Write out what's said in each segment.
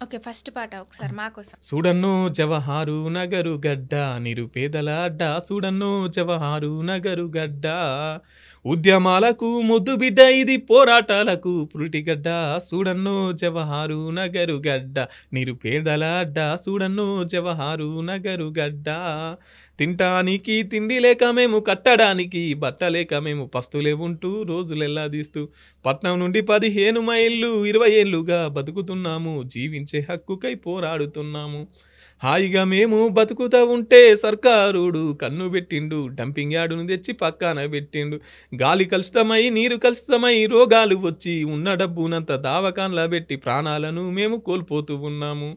Okay. First పాట ఒకసారి మా కోసం. సూడన్నో జవహారు నగరు గడ్డ నిరుపేదల అడ్డ సూడన్నో జవహారు నగరు గడ్డ ఉద్యమాలకు ముద్దు బిడ్డ ఇది పోరాటాలకు పురిటిగడ్డ సూడన్నో జవహారు నగరు గడ్డ నిరుపేదల అడ్డ సూడన్నో జవహారు నగరు గడ్డ తింటానికి తిండి లేక మేము కట్టడానికి బట్ట లేక మేము పస్తులే ఉంటూ రోజులెల్లాదీస్తూ పట్నం నుండి 15 మైళ్ళు 20 ఏళ్ళుగా బతుకుతున్నాము జీవించే హక్కుకై పోరాడుతున్నాము హాయిగా మేము బతుకుతా ఉంటే సర్కారుడు కన్ను పెట్టిండు డంపింగ్ యార్డును తెచ్చి పక్కన పెట్టిండు గాలి కలుషితమై నీరు కలుషితమై రోగాలు వచ్చి ఉన్న డబ్బునంత దావకాన్లా పెట్టి ప్రాణాలను మేము కోల్పోతూ ఉన్నాము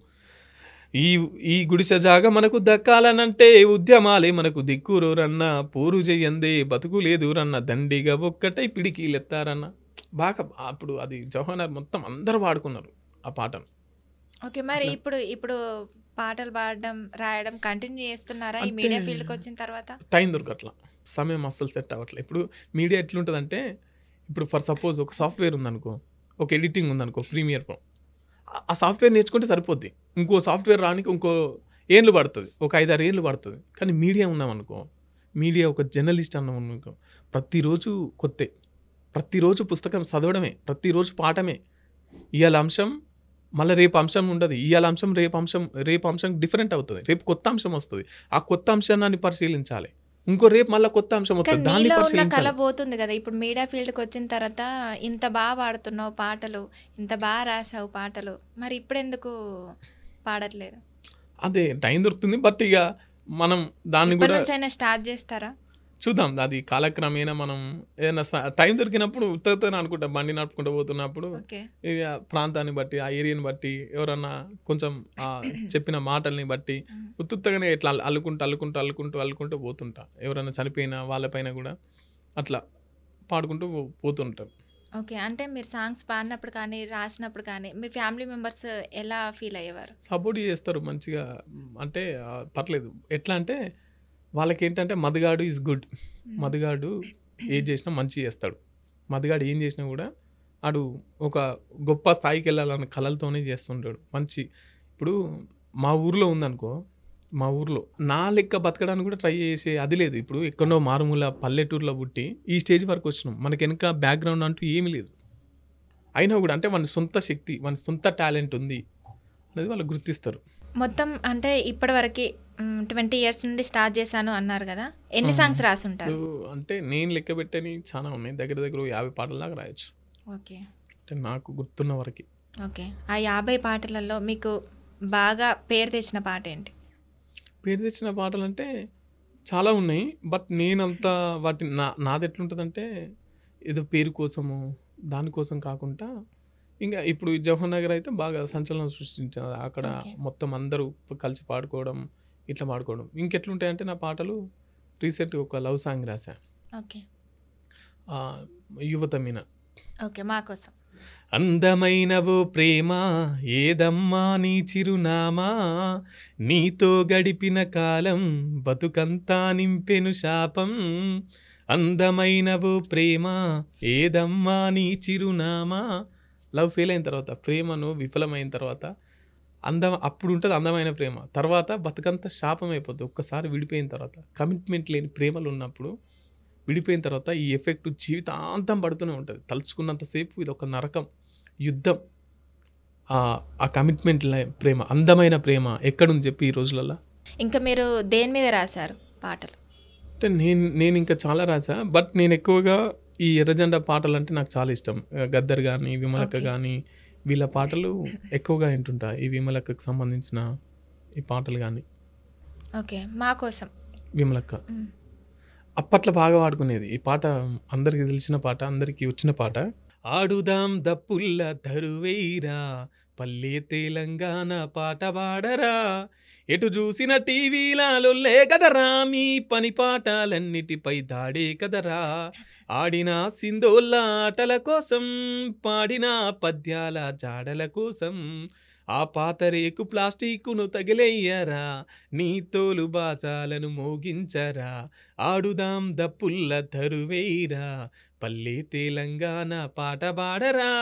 ఈ ఈ గుడిసె జాగ మనకు దక్కాలనంటే ఉద్యమాలే మనకు దిక్కురోరన్న పోరు చెయ్యందే బతుకు లేదు రన్న దండిగా ఒక్కటై పిడికిలెత్తారన్న బాగా అప్పుడు అది జవహర్ మొత్తం అందరూ వాడుకున్నారు ఆ పాటను. ఓకే. మరి ఇప్పుడు పాటలు పాడడం, రాయడం కంటిన్యూ చేస్తున్నారా ఈ అంటే మీడియా ఫీల్డ్‌కి వచ్చిన తర్వాత? టైం దొరకట్లా, సమయం అస్సలు సెట్ అవ్వట్లే. ఇప్పుడు మీడియా ఎట్లుంటుందంటే ఇప్పుడు ఫర్ సపోజ్ ఒక సాఫ్ట్వేర్ ఉందనుకో, ఒక ఎడిటింగ్ ఉందనుకో, ప్రీమియర్ ప్రో, ఆ సాఫ్ట్వేర్ నేర్చుకుంటే సరిపోద్ది. ఇంకో సాఫ్ట్వేర్ రానికి ఇంకో ఏళ్ళు పడుతుంది, ఒక 5-6 ఏళ్ళు పడుతుంది. కానీ మీడియా ఉన్నామనుకో, మీడియా ఒక జర్నలిస్ట్ అన్నామనుకో, ప్రతిరోజు కొత్తే, ప్రతిరోజు పుస్తకం చదవడమే, ప్రతిరోజు పాఠమే. ఇవాళ అంశం మళ్ళీ రేపు అంశం ఉండదు, ఇవాళ అంశం రేపు అంశం డిఫరెంట్ అవుతుంది, రేపు కొత్త అంశం వస్తుంది. ఆ కొత్త అంశాన్ని పరిశీలించాలి, ఇంకో రేపు మళ్ళీ కొత్త అంశం వస్తుంది, కానీ దాన్ని నీలో ఉన్న కళ పరిశీలించాలి. పోతుంది కదా ఇప్పుడు మీడియా ఫీల్డ్‌కి వచ్చిన తర్వాత. ఇంత బాగా పాడుతున్నావు పాటలు, ఇంత బాగా రాసావు పాటలు, మరి ఇప్పుడెందుకు పాడట్లేదు? అదే టైం దొరుకుతుంది, బట్ ఇక మనం దాన్ని ఇప్పటి కూడా నుంచైనా స్టార్ట్ చేస్తారా? చూద్దాం. అది కాలక్రమేణా మనం ఏదైనా టైం దొరికినప్పుడు ఉత్తగానే అనుకుంటా, బండి నడుపుకుంటూ పోతున్నప్పుడు ఓకే. ఇక ప్రాంతాన్ని బట్టి, ఆ ఏరియాని బట్టి, ఎవరన్నా కొంచెం చెప్పిన మాటల్ని బట్టి ఉత్తుత్తగానే ఇట్లా అల్లుకుంటూ పోతుంటా. ఎవరైనా చనిపోయిన వాళ్ళపైన కూడా అట్లా పాడుకుంటూ పోతుంటాం. ఓకే. అంటే మీరు సాంగ్స్ పాడినప్పుడు కానీ, రాసినప్పుడు కానీ మీ ఫ్యామిలీ మెంబర్స్ ఎలా ఫీల్ అయ్యేవారు? సపోర్ట్ చేస్తారు మంచిగా. అంటే పర్లేదు. ఎట్లా అంటే వాళ్ళకేంటంటే మధుగాడు ఈజ్ గుడ్, మధుగాడు ఏది చేసినా మంచి చేస్తాడు, మధుగాడు ఏం చేసినా కూడా ఆడు ఒక గొప్ప స్థాయికి వెళ్ళాలన్న కళలతోనే చేస్తుంటాడు మంచి. ఇప్పుడు మా ఊర్లో ఉందనుకో, మా ఊర్లో నా లెక్క బతకడానికి కూడా ట్రై చేసే అది లేదు. ఇప్పుడు ఎక్కడో మారుమూల పల్లెటూరులో పుట్టి ఈ స్టేజ్ వరకు వచ్చినాం, మనకి వెనక బ్యాక్గ్రౌండ్ అంటూ ఏమీ లేదు. అయినా కూడా అంటే వాని సొంత శక్తి, వాని సొంత టాలెంట్ ఉంది అనేది వాళ్ళు గుర్తిస్తారు. మొత్తం అంటే ఇప్పటివరకు 20 ఇయర్స్ నుండి స్టార్ట్ చేశాను అన్నారు కదా, ఎన్ని సాంగ్స్ రాసి ఉంటారు? అంటే నేను లెక్క పెట్టని చాలా ఉన్నాయి, దగ్గర 50 పాటల దాకా రాయొచ్చు. ఓకే. అంటే నాకు గుర్తున్న వరకు. ఓకే. ఆ 50 పాటలలో మీకు బాగా పేరు తెచ్చిన పాట ఏంటి? పేరు తెచ్చిన పాటలు అంటే చాలా ఉన్నాయి, బట్ నేనంతా వాటి నాది ఎట్లుంటుందంటే ఏదో పేరు కోసము దానికోసం కాకుండా, ఇంకా ఇప్పుడు జవహర్ నగర్ అయితే బాగా సంచలనం సృష్టించారు. అక్కడ మొత్తం అందరూ కలిసి పాడుకోవడం, ఇట్లా పాడుకోవడం. ఇంకెట్లుంటాయంటే నా పాటలు రీసెంట్గా ఒక లవ్ సాంగ్ రాశా, ఓకే. యువత మీన. ఓకే. మా కోసం. అందమైనవో ప్రేమ ఏదమ్మా నీ చిరునామా, నీతో గడిపిన కాలం బతుకంతా నింపెను శాపం. అందమైనవో ప్రేమ ఏదమ్మా నీ చిరునామా. లవ్ ఫెయిల్ అయిన తర్వాత, ప్రేమను విఫలమైన తర్వాత అప్పుడు ఉంటుంది అందమైన ప్రేమ, తర్వాత బతుకంతా శాపం అయిపోతుంది. ఒక్కసారి విడిపోయిన తర్వాత, కమిట్మెంట్ లేని ప్రేమలు ఉన్నప్పుడు విడిపోయిన తర్వాత ఈ ఎఫెక్ట్ జీవితాంతం పడుతూనే ఉంటుంది. తలుచుకున్నంతసేపు ఇది ఒక నరకం, యుద్ధం. ఆ కమిట్మెంట్ ప్రేమ, అందమైన ప్రేమ ఎక్కడుంది చెప్పి ఈ రోజులలో. ఇంకా మీరు దేని మీద రాశారు పాటలు? అంటే నేను ఇంకా చాలా రాసా, బట్ నేను ఎక్కువగా ఈ ఎర్రజెండా పాటలు అంటే నాకు చాలా ఇష్టం. గద్దర్ కానీ, విమలక్క కానీ, వీళ్ళ పాటలు ఎక్కువగా వింటుంటా. ఈ విమలక్కకు సంబంధించిన ఈ పాటలు కానీ. ఓకే. మా కోసం. విమలక్క అప్పట్లో బాగా వాడుకునేది ఈ పాట, అందరికీ తెలిసిన పాట, అందరికీ వచ్చిన పాట. ఆడుదాం దప్పుల్ల దరువేరా పల్లె తెలంగాణ పాట పాడరా, ఎటు చూసిన టీవీలే కదరా, మీ పని పాటలన్నిటిపై దాడే కదరా. ఆడిన సింధోళ్ళ ఆటల కోసం, పాడిన పద్యాల జాడల కోసం, ఆ పాత రేకు ప్లాస్టిక్ను తగిలేయ్యరా, నీ తోలు బాజాలను మోగించరా. ఆడుదాం దప్పుల్ల దరువేరా పల్లె తెలంగాణ పాట పాడరా.